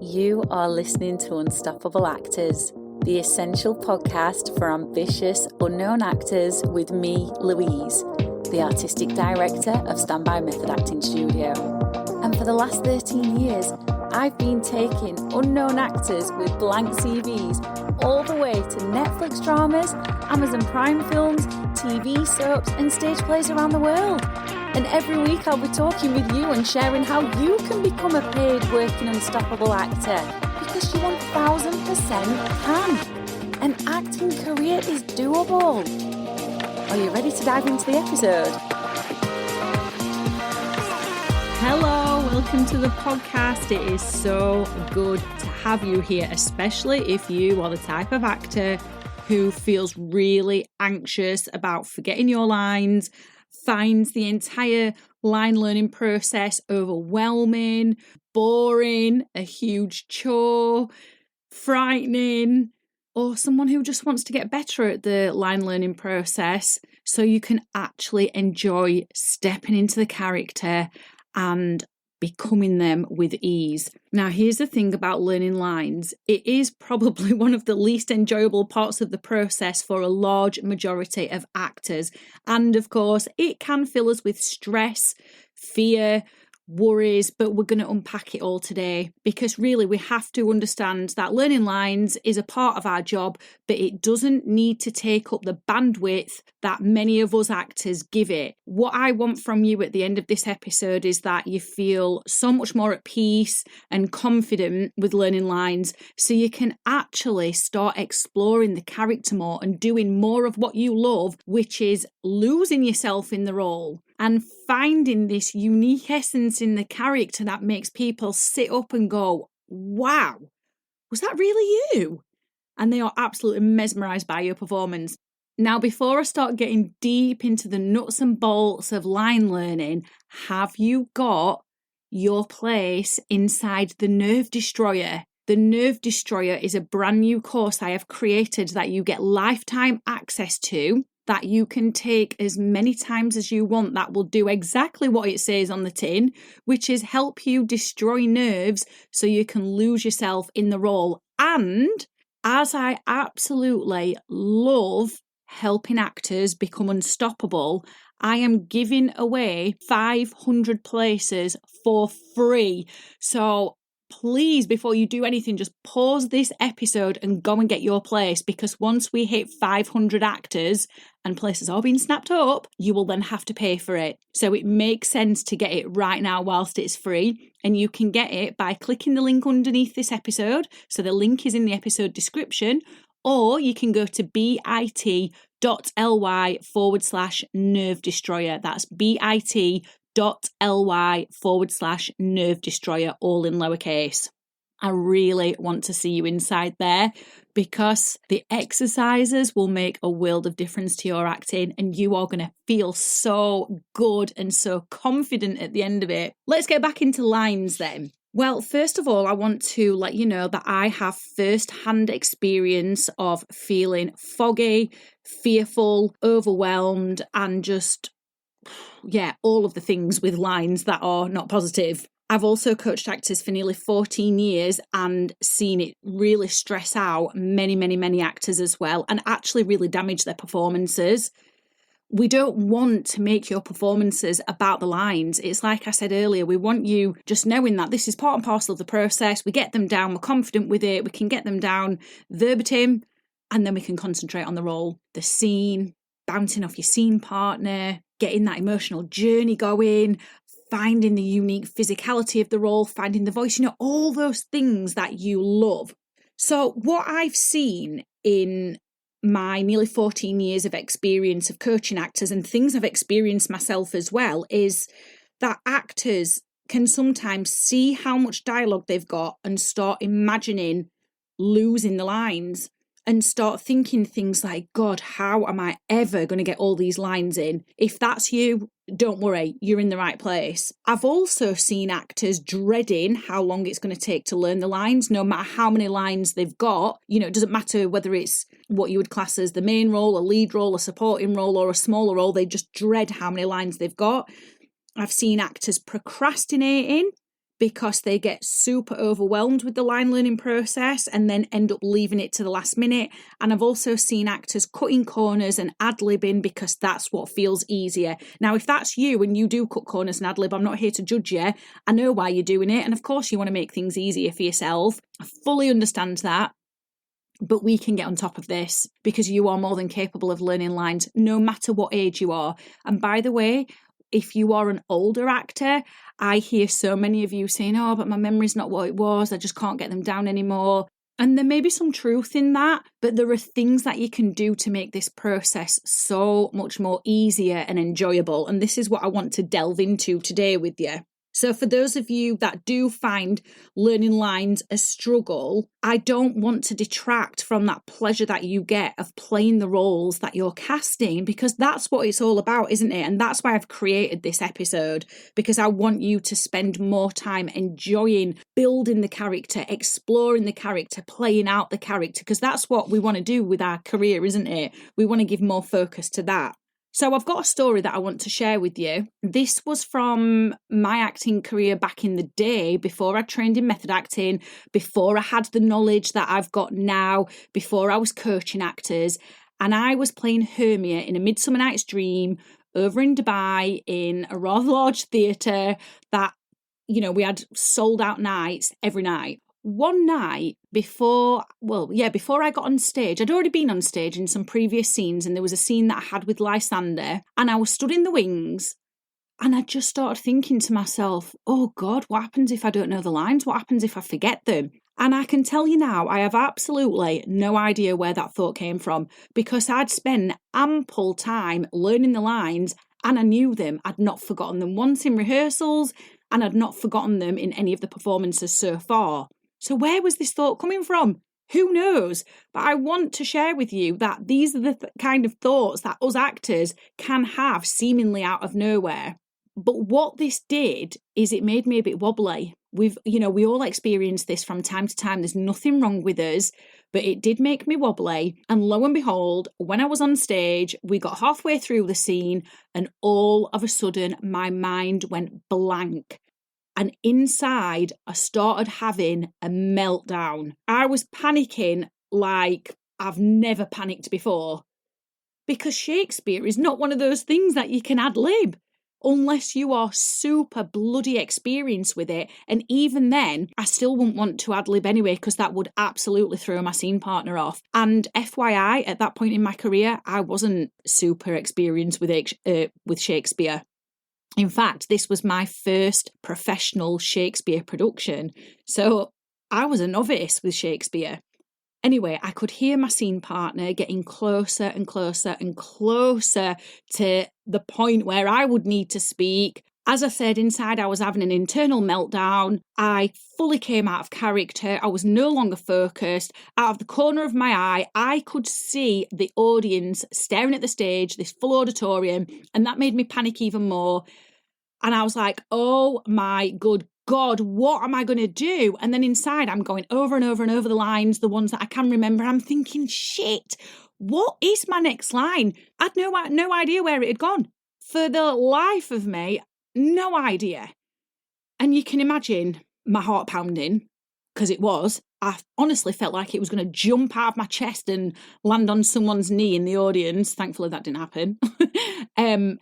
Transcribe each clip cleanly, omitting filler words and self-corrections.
You are listening to Unstoppable Actors, the essential podcast for ambitious, unknown actors with me, Louise, the artistic director of Standby Method Acting Studio. And for the last 13 years, I've been taking unknown actors with blank CVs all the way to Netflix dramas, Amazon Prime films, TV soaps, and stage plays around the world. And every week I'll be talking with you and sharing how you can become a paid working unstoppable actor, because you 1000% can. An acting career is doable. Are you ready to dive into the episode? Hello, welcome to the podcast. It is so good to have you here, especially if you are the type of actor who feels really anxious about forgetting your lines, finds the entire line learning process overwhelming, boring, a huge chore, frightening, or someone who just wants to get better at the line learning process so you can actually enjoy stepping into the character and becoming them with ease. Now, here's the thing about learning lines. It is probably one of the least enjoyable parts of the process for a large majority of actors. And of course, it can fill us with stress, fear, worries, but we're going to unpack it all today, because really we have to understand that learning lines is a part of our job, but it doesn't need to take up the bandwidth that many of us actors give it. What I want from you at the end of this episode is that you feel so much more at peace and confident with learning lines, so you can actually start exploring the character more and doing more of what you love, which is losing yourself in the role and finding this unique essence in the character that makes people sit up and go, wow, was that really you? And they are absolutely mesmerised by your performance. Now, before I start getting deep into the nuts and bolts of line learning, have you got your place inside the Nerve Destroyer? The Nerve Destroyer is a brand new course I have created that you get lifetime access to, that you can take as many times as you want, that will do exactly what it says on the tin, which is help you destroy nerves so you can lose yourself in the role. And as I absolutely love helping actors become unstoppable, I am giving away 500 places for free. So please, before you do anything, just pause this episode and go and get your place, because once we hit 500 actors and places are being snapped up, you will then have to pay for it. So it makes sense to get it right now whilst it's free, and you can get it by clicking the link underneath this episode. So the link is in the episode description, or you can go to bit.ly/nerve destroyer. That's bit.ly/nerve destroyer, all in lowercase. I really want to see you inside there, because the exercises will make a world of difference to your acting, and you are going to feel so good and so confident at the end of it. Let's get back into lines then. Well, first of all, I want to let you know that I have first-hand experience of feeling foggy, fearful, overwhelmed, and just all of the things with lines that are not positive. I've also coached actors for nearly 14 years and seen it really stress out many actors as well, and actually really damage their performances. We don't want to make your performances about the lines. It's like I said earlier, we want you just knowing that this is part and parcel of the process. We get them down, we're confident with it, we can get them down verbatim, and then we can concentrate on the role, the scene, bouncing off your scene partner, getting that emotional journey going, finding the unique physicality of the role, finding the voice, all those things that you love. So what I've seen in my nearly 14 years of experience of coaching actors, and things I've experienced myself as well, is that actors can sometimes see how much dialogue they've got and start imagining losing the lines, and start thinking things like, God, how am I ever going to get all these lines in? If that's you, don't worry, you're in the right place. I've also seen actors dreading how long it's going to take to learn the lines, no matter how many lines they've got. It doesn't matter whether it's what you would class as the main role, a lead role, a supporting role, or a smaller role. They just dread how many lines they've got. I've seen actors procrastinating because they get super overwhelmed with the line learning process and then end up leaving it to the last minute. And I've also seen actors cutting corners and ad-libbing because that's what feels easier. Now, if that's you and you do cut corners and ad-lib, I'm not here to judge you. I know why you're doing it. And of course, you want to make things easier for yourself. I fully understand that. But we can get on top of this because you are more than capable of learning lines no matter what age you are. And by the way, if you are an older actor, I hear so many of you saying, oh, but my memory's not what it was. I just can't get them down anymore. And there may be some truth in that, but there are things that you can do to make this process so much more easier and enjoyable. And this is what I want to delve into today with you. So for those of you that do find learning lines a struggle, I don't want to detract from that pleasure that you get of playing the roles that you're casting, because that's what it's all about, isn't it? And that's why I've created this episode, because I want you to spend more time enjoying building the character, exploring the character, playing out the character, because that's what we want to do with our career, isn't it? We want to give more focus to that. So I've got a story that I want to share with you. This was from my acting career back in the day, before I trained in method acting, before I had the knowledge that I've got now, before I was coaching actors. And I was playing Hermia in A Midsummer Night's Dream over in Dubai in a rather large theatre that, you know, we had sold out nights every night. One night before I got on stage, I'd already been on stage in some previous scenes, and there was a scene that I had with Lysander, and I was stood in the wings, and I just started thinking to myself, oh God, what happens if I don't know the lines? What happens if I forget them? And I can tell you now, I have absolutely no idea where that thought came from, because I'd spent ample time learning the lines and I knew them. I'd not forgotten them once in rehearsals, and I'd not forgotten them in any of the performances so far. So where was this thought coming from? Who knows? But I want to share with you that these are the kind of thoughts that us actors can have seemingly out of nowhere. But what this did is it made me a bit wobbly. We all experience this from time to time. There's nothing wrong with us, but it did make me wobbly. And lo and behold, when I was on stage, we got halfway through the scene and all of a sudden my mind went blank. And inside, I started having a meltdown. I was panicking like I've never panicked before. Because Shakespeare is not one of those things that you can ad-lib, unless you are super bloody experienced with it. And even then, I still wouldn't want to ad-lib anyway, because that would absolutely throw my scene partner off. And FYI, at that point in my career, I wasn't super experienced with Shakespeare. In fact, this was my first professional Shakespeare production. So I was a novice with Shakespeare. Anyway, I could hear my scene partner getting closer and closer and closer to the point where I would need to speak. As I said, inside I was having an internal meltdown. I fully came out of character. I was no longer focused. Out of the corner of my eye, I could see the audience staring at the stage, this full auditorium, and that made me panic even more. And I was like, oh my good God, what am I going to do? And then inside, I'm going over and over and over the lines, the ones that I can remember. I'm thinking, shit, what is my next line? I had no idea where it had gone. For the life of me, no idea. And you can imagine my heart pounding, because it was. I honestly felt like it was going to jump out of my chest and land on someone's knee in the audience. Thankfully, that didn't happen. And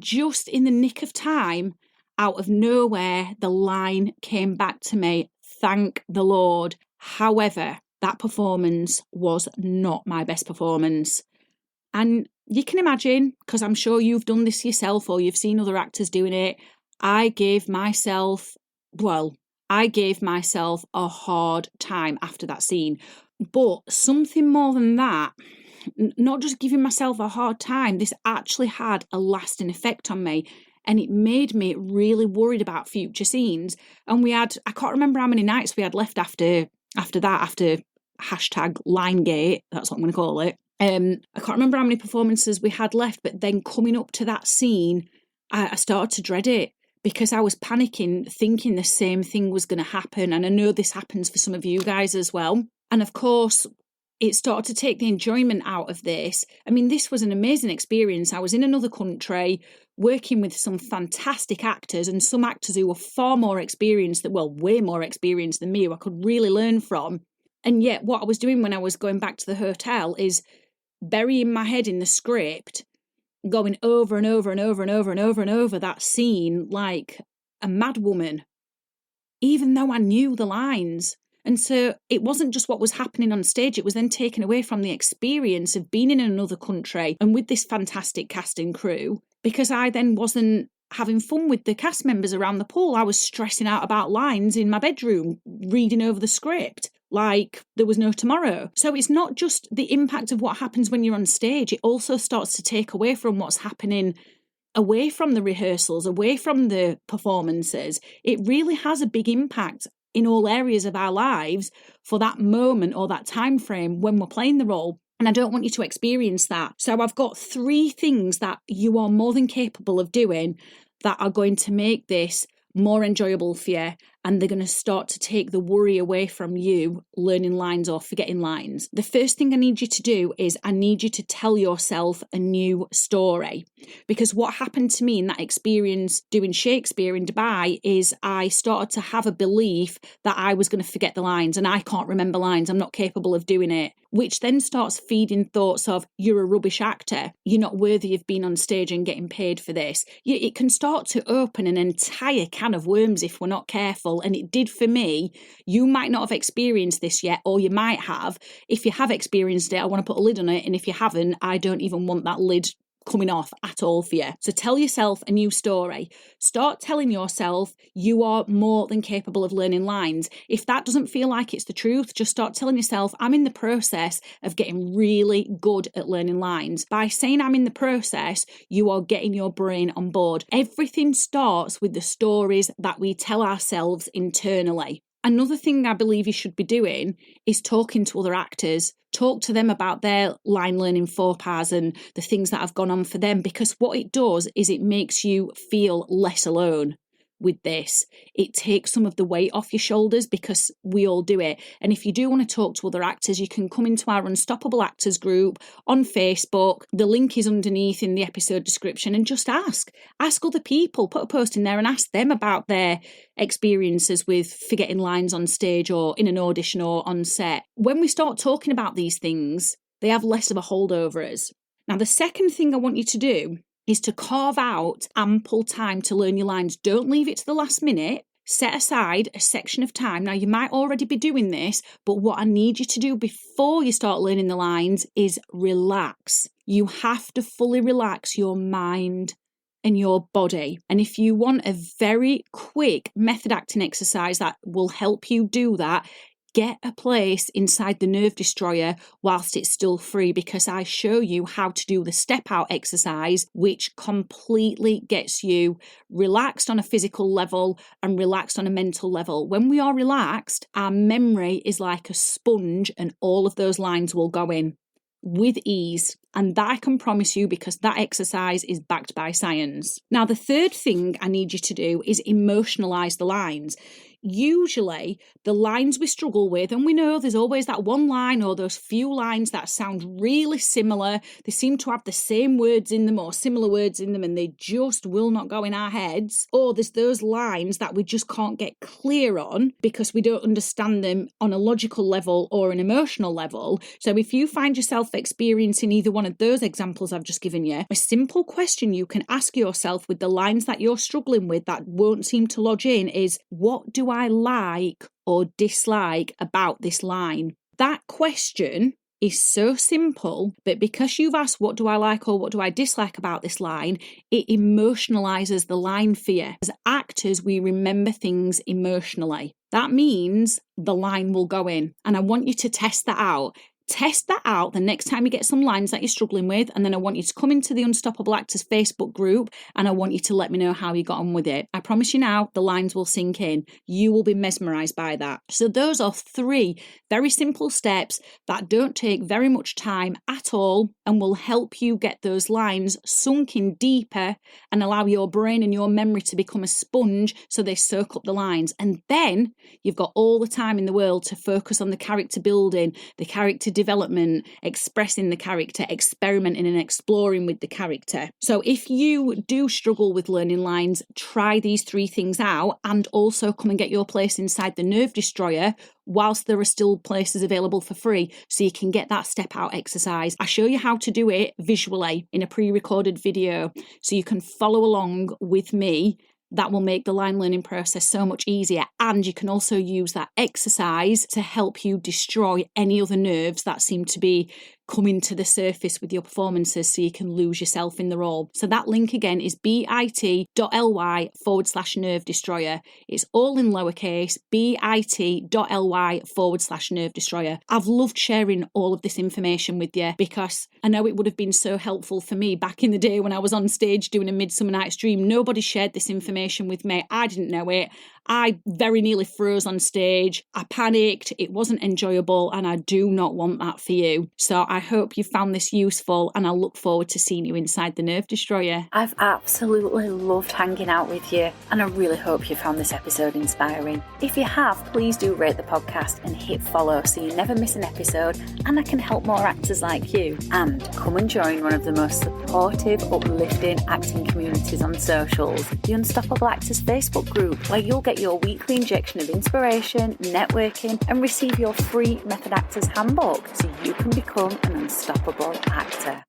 just in the nick of time, out of nowhere, the line came back to me. Thank the Lord. However, that performance was not my best performance. And you can imagine, because I'm sure you've done this yourself or you've seen other actors doing it, I gave myself a hard time after that scene. But something more than that, not just giving myself a hard time, this actually had a lasting effect on me. And it made me really worried about future scenes. And I can't remember how many nights we had left after hashtag Linegate, that's what I'm going to call it. I can't remember how many performances we had left, but then coming up to that scene, I started to dread it because I was panicking, thinking the same thing was going to happen. And I know this happens for some of you guys as well. And of course, it started to take the enjoyment out of this. I mean, this was an amazing experience. I was in another country. working with some fantastic actors and some actors who were far more experienced, way more experienced than me, who I could really learn from. And yet what I was doing when I was going back to the hotel is burying my head in the script, going over and over and over and over and over and over that scene like a madwoman, even though I knew the lines. And so it wasn't just what was happening on stage, it was then taken away from the experience of being in another country and with this fantastic cast and crew, because I then wasn't having fun with the cast members around the pool. I was stressing out about lines in my bedroom, reading over the script like there was no tomorrow. So it's not just the impact of what happens when you're on stage, it also starts to take away from what's happening away from the rehearsals, away from the performances. It really has a big impact in all areas of our lives for that moment or that time frame when we're playing the role. And I don't want you to experience that. So I've got 3 things that you are more than capable of doing that are going to make this more enjoyable for you, and they're going to start to take the worry away from you learning lines or forgetting lines. The first thing I need you to do is I need you to tell yourself a new story, because what happened to me in that experience doing Shakespeare in Dubai is I started to have a belief that I was going to forget the lines, and I can't remember lines, I'm not capable of doing it, which then starts feeding thoughts of you're a rubbish actor, you're not worthy of being on stage and getting paid for this. It can start to open an entire can of worms if we're not careful, and it did for me. You might not have experienced this yet, or you might have. If you have experienced it, I want to put a lid on it, and if you haven't, I don't even want that lid coming off at all for you. So tell yourself a new story. Start telling yourself you are more than capable of learning lines. If that doesn't feel like it's the truth, just start telling yourself, I'm in the process of getting really good at learning lines. By saying I'm in the process, you are getting your brain on board. Everything starts with the stories that we tell ourselves internally. Another thing I believe you should be doing is talking to other actors. Talk to them about their line learning faux pas and the things that have gone on for them, because what it does is it makes you feel less alone with this. It takes some of the weight off your shoulders, because we all do it. And if you do want to talk to other actors, you can come into our Unstoppable Actors group on Facebook. The link is underneath in the episode description, and just ask other people, put a post in there and ask them about their experiences with forgetting lines on stage or in an audition or on set. When we start talking about these things, they have less of a hold over us. Now, the second thing I want you to do is to carve out ample time to learn your lines. Don't leave it to the last minute. Set aside a section of time. Now, you might already be doing this, but what I need you to do before you start learning the lines is relax. You have to fully relax your mind and your body. And if you want a very quick method acting exercise that will help you do that, get a place inside the Nerve Destroyer whilst it's still free, because I show you how to do the step out exercise, which completely gets you relaxed on a physical level and relaxed on a mental level. When we are relaxed, our memory is like a sponge and all of those lines will go in with ease. And that I can promise you, because that exercise is backed by science. Now, the third thing I need you to do is emotionalize the lines. Usually the lines we struggle with, and we know there's always that one line or those few lines that sound really similar, they seem to have the same words in them or similar words in them, and they just will not go in our heads. Or there's those lines that we just can't get clear on because we don't understand them on a logical level or an emotional level. So if you find yourself experiencing either one of those examples I've just given you, a simple question you can ask yourself with the lines that you're struggling with that won't seem to lodge in is, what do I like or dislike about this line? That question is so simple, but because you've asked what do I like or what do I dislike about this line, it emotionalizes the line for you. As actors, we remember things emotionally. That means the line will go in, and I want you to test that out. Test that out the next time you get some lines that you're struggling with, and then I want you to come into the Unstoppable Actors Facebook group and I want you to let me know how you got on with it. I promise you now, the lines will sink in. You will be mesmerized by that. So those are 3 very simple steps that don't take very much time at all and will help you get those lines sunk in deeper and allow your brain and your memory to become a sponge so they soak up the lines. And then you've got all the time in the world to focus on the character building, the character development, expressing the character, experimenting and exploring with the character. So if you do struggle with learning lines, try these 3 things out, and also come and get your place inside the Nerve Destroyer whilst there are still places available for free, so you can get that step out exercise. I show you how to do it visually in a pre-recorded video, so you can follow along with me. That will make the line learning process so much easier, and you can also use that exercise to help you destroy any other nerves that seem to be coming to the surface with your performances, so you can lose yourself in the role. So that link again is bit.ly/nerve destroyer. It's all in lowercase, bit.ly/nerve destroyer. I've loved sharing all of this information with you, because I know it would have been so helpful for me back in the day when I was on stage doing a Midsummer Night's Dream. Nobody shared this information with me. I didn't know it. I very nearly froze on stage. I panicked. It wasn't enjoyable, and I do not want that for you. So I hope you found this useful, and I look forward to seeing you inside the Nerve Destroyer. I've absolutely loved hanging out with you, and I really hope you found this episode inspiring. If you have, please do rate the podcast and hit follow so you never miss an episode, and I can help more actors like you. And come and join one of the most supportive, uplifting acting communities on socials, the Unstoppable Actors Facebook group, where you'll get your weekly injection of inspiration, networking, and receive your free Method Actors handbook so you can become an unstoppable actor.